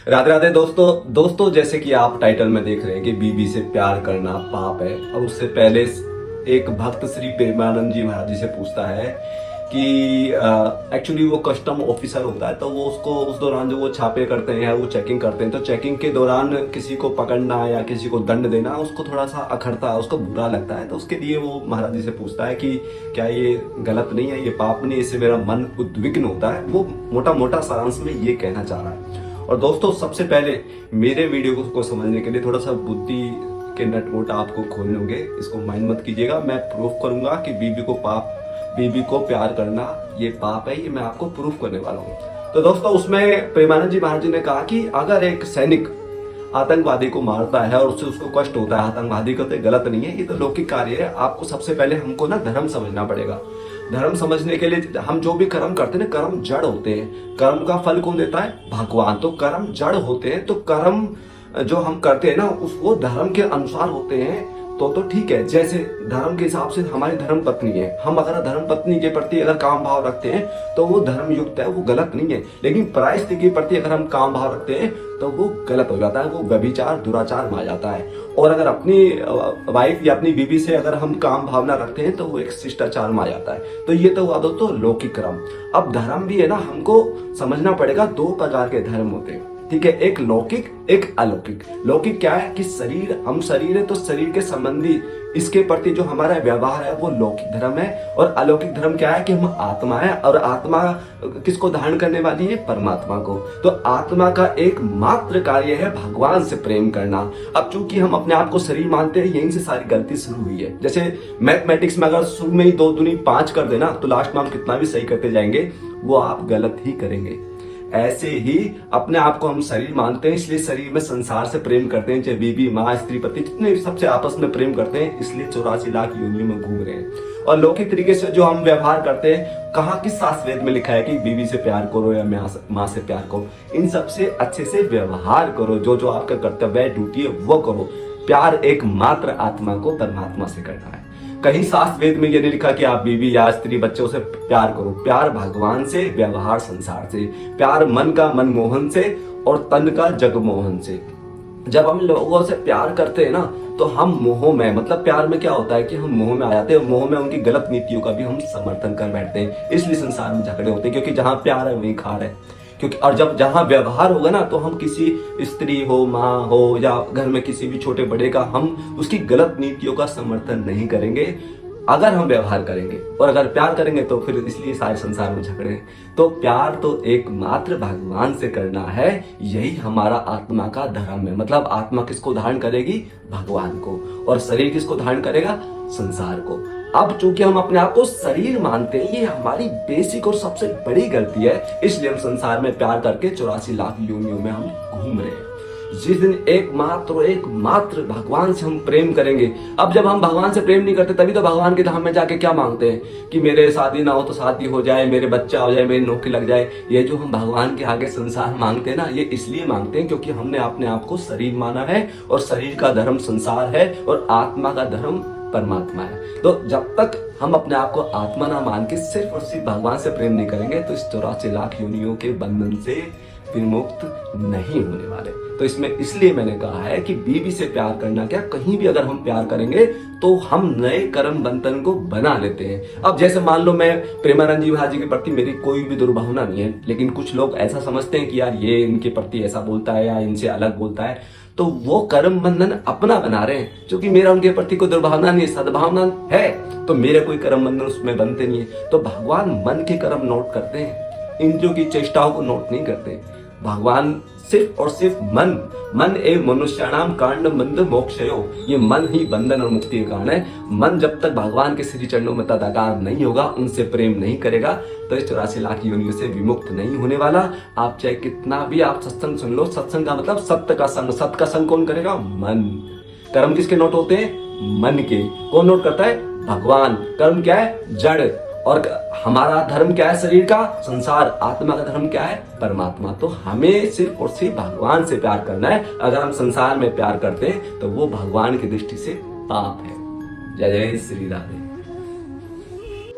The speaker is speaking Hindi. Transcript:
राधे राधे दोस्तों जैसे कि आप टाइटल में देख रहे हैं कि बीबी से प्यार करना पाप है। अब उससे पहले एक भक्त श्री प्रेमानंद जी महाराज जी से पूछता है कि एक्चुअली वो कस्टम ऑफिसर होता है, तो वो उसको उस दौरान जो वो छापे करते हैं, वो चेकिंग करते हैं, तो चेकिंग के दौरान किसी को पकड़ना या किसी को दंड देना उसको थोड़ा सा अखरता है, उसको बुरा लगता है। तो उसके लिए वो महाराज जी से पूछता है कि क्या ये गलत नहीं है, ये पाप नहीं, इससे मेरा मन उद्विग्न होता है। वो मोटा मोटा सारांश में ये कहना चाह रहा है। और दोस्तों सबसे पहले मेरे वीडियो को समझने के लिए थोड़ा सा बुद्धि के नट बोल्ट आपको खोलने होंगे। इसको माइंड मत कीजिएगा, मैं प्रूफ करूंगा कि बीबी को प्यार करना ये पाप है, ये मैं आपको प्रूफ करने वाला हूँ। तो दोस्तों उसमें प्रेमानंद जी महाराज जी ने कहा कि अगर एक सैनिक आतंकवादी को मारता है और उससे उसको कष्ट होता है, आतंकवादी का तो गलत नहीं है, ये तो लौकिक कार्य है। आपको सबसे पहले हमको ना धर्म समझना पड़ेगा। धर्म समझने के लिए हम जो भी कर्म करते हैं ना, कर्म जड़ होते हैं। कर्म का फल कौन देता है? भगवान। तो कर्म जड़ होते हैं, तो कर्म जो हम करते हैं ना वो धर्म के अनुसार होते हैं तो ठीक है। जैसे धर्म के हिसाब से हमारी धर्म पत्नी है, हम अगर धर्म पत्नी के प्रति अगर काम भाव रखते हैं तो वो धर्म युक्त है, वो गलत नहीं है। लेकिन पराय स्त्री के प्रति अगर हम काम भाव रखते हैं तो वो गलत हो जाता है, वो व्यभिचार दुराचार में आ जाता है। और अगर अपनी वाइफ या अपनी बीवी से अगर हम काम भावना रखते हैं तो वो एक शिष्टाचार में आ जाता है। तो ये तो हुआ दोस्तों लौकिक कर्म। अब धर्म भी है ना, हमको समझना पड़ेगा। दो प्रकार के धर्म होते हैं, ठीक है, एक लौकिक एक अलौकिक। लौकिक क्या है कि हम शरीर है तो शरीर के संबंधी इसके प्रति जो हमारा व्यवहार है वो लौकिक धर्म है। और अलौकिक धर्म क्या है कि हम आत्मा है, और आत्मा किसको धारण करने वाली है? परमात्मा को। तो आत्मा का एक मात्र कार्य है भगवान से प्रेम करना। अब चूंकि हम अपने आप को शरीर मानते हैं, यहीं से सारी गलती शुरू हुई है। जैसे मैथमेटिक्स में अगर शुरू में ही 2 दूनी 5 कर देना तो लास्ट में हम कितना भी सही करते जाएंगे, वो आप गलत ही करेंगे। ऐसे ही अपने आप को हम शरीर मानते हैं, इसलिए शरीर में संसार से प्रेम करते हैं, चाहे बीबी माँ स्त्री पति जितने भी सबसे आपस में प्रेम करते हैं, इसलिए 84 लाख योनियों में घूम रहे हैं। और लौकिक तरीके से जो हम व्यवहार करते हैं, कहाँ किस शास्त्र वेद में लिखा है कि बीबी से प्यार करो या माँ से प्यार करो? इन सबसे अच्छे से व्यवहार करो, जो जो आपका कर्तव्य है, ड्यूटी है, वो करो। प्यार एकमात्र आत्मा को परमात्मा से करना है। कहीं शास्त्र वेद में ये नहीं लिखा कि आप बीवी या स्त्री बच्चों से प्यार करो। प्यार भगवान से, व्यवहार संसार से। प्यार मन का मनमोहन से और तन का जगमोहन से। जब हम लोगों से प्यार करते हैं ना तो हम मोह में, मतलब प्यार में क्या होता है कि हम मोह में आ जाते हैं। मोह में उनकी गलत नीतियों का भी हम समर्थन कर बैठते हैं, इसलिए संसार में झगड़े होते हैं। क्योंकि जहां प्यार है वहीं खार है। क्योंकि और जब जहां व्यवहार होगा ना तो हम किसी स्त्री हो, माँ हो या घर में किसी भी छोटे बड़े का हम उसकी गलत नीतियों का समर्थन नहीं करेंगे अगर हम व्यवहार करेंगे। और अगर प्यार करेंगे तो फिर इसलिए सारे संसार में झगड़े हैं। तो प्यार तो एकमात्र भगवान से करना है, यही हमारा आत्मा का धर्म है। मतलब आत्मा किसको धारण करेगी? भगवान को। और शरीर किसको धारण करेगा? संसार को। अब चूंकि हम अपने आप को शरीर मानते हैं, ये हमारी बेसिक और सबसे बड़ी गलती है। इसलिए हम संसार में प्यार करके 84 लाख योनियों में हम घूम रहे हैं। जिस दिन एकमात्र भगवान से हम प्रेम करेंगे। अब जब हम भगवान से प्रेम नहीं करते तभी तो भगवान के धाम में जाके क्या मांगते हैं कि मेरे शादी ना हो तो शादी हो जाए, मेरे बच्चा हो जाए, मेरी नौकरी लग जाए। ये जो हम भगवान के आगे संसार मांगते हैं ना, ये इसलिए मांगते हैं क्योंकि हमने अपने आप को शरीर माना है, और शरीर का धर्म संसार है और आत्मा का धर्म परमात्मा है। तो जब तक हम अपने आप को आत्मा ना मान के सिर्फ और सिर्फ भगवान से प्रेम नहीं करेंगे तो इस 84 लाख योनियों के बंधन से विमुक्त नहीं होने वाले। तो इसमें इसलिए मैंने कहा है कि बीवी से प्यार करना क्या, कहीं भी अगर हम प्यार करेंगे तो हम नए कर्म बंधन को बना लेते हैं। अब जैसे मान लो मैं प्रेमानंद जी महाराज जी के प्रति मेरी कोई भी दुर्भावना नहीं है, लेकिन कुछ लोग ऐसा समझते हैं कि यार ये इनके प्रति ऐसा बोलता है या इनसे अलग बोलता है, तो वो कर्म बंधन अपना बना रहे हैं। क्योंकि मेरा उनके प्रति कोई दुर्भावना नहीं है, सद्भावना है, तो मेरे कोई कर्म बंधन उसमें बनते नहीं है। तो भगवान मन के कर्म नोट करते हैं, इंद्रियों की चेष्टाओं को नोट नहीं करते। भगवान सिर्फ और सिर्फ मन एवं मनुष्याणाम कांड बंध मोक्षयो, ये मन ही बंधन और मुक्ति का कारण है। मन जब तक भगवान के श्री चरणों में तदाकार नहीं होगा, उनसे प्रेम नहीं करेगा, तो इस 84 लाख योनियों से विमुक्त नहीं होने वाला। आप चाहे कितना भी आप सत्संग सुन लो, सत्संग का मतलब सत्य का संग। सत्य का संग कौन करेगा? मन। कर्म किसके नोट होते हैं? मन के। कौन नोट करता है? भगवान। कर्म क्या है? जड़। और हमारा धर्म क्या है? शरीर का संसार। आत्मा का धर्म क्या है? परमात्मा। तो हमें सिर्फ और सिर्फ भगवान से प्यार करना है। अगर हम संसार में प्यार करते हैं तो वो भगवान की दृष्टि से पाप है। जय जय श्री राधे।